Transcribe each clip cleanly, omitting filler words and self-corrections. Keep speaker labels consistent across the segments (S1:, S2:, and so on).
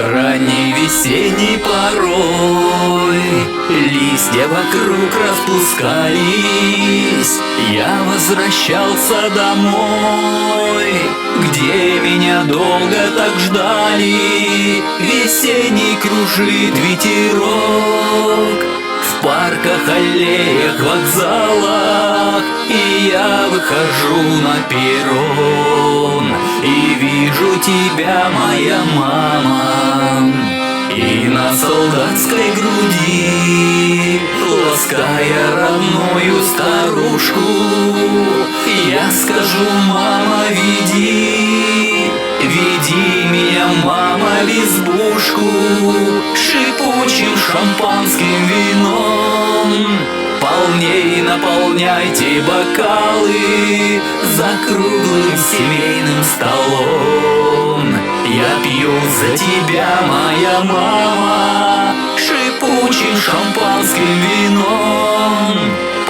S1: Ранней весенней порой листья вокруг распускались. Я возвращался домой, где меня долго так ждали. Весенний кружит ветерок в парках, аллеях, вокзалах. И я выхожу на перрон и вижу тебя, моя мама. И на солдатской груди, лаская родную старушку, я скажу: мама, веди, веди меня, мама, в избушку, шипучим шампанским вином. Полней наполняйте бокалы за круглым семейным столом. Я пью за тебя, моя мама, шипучим шампанским вином.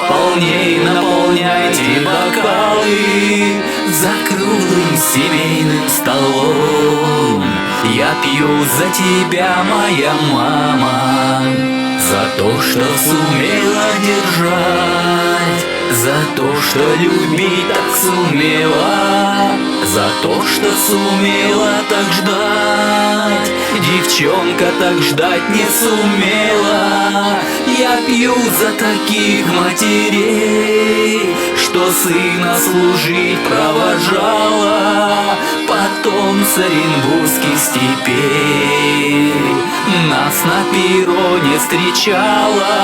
S1: Полней наполняйте бокалы за круглым семейным столом. Я пью за тебя, моя мама, за то, что сумела держать, за то, что любить так сумела, за то, что сумела так ждать. Девчонка так ждать не сумела. Я пью за таких матерей, что сына служить провожала потом с оренбургских степей. Нас на перроне встречала.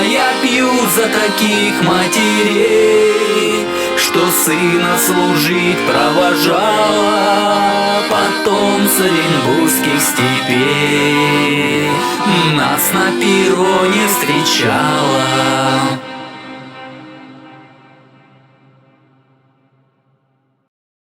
S1: Я пью за таких матерей, что сына служить провожала потом с оренбургских степей. Нас на перроне встречала.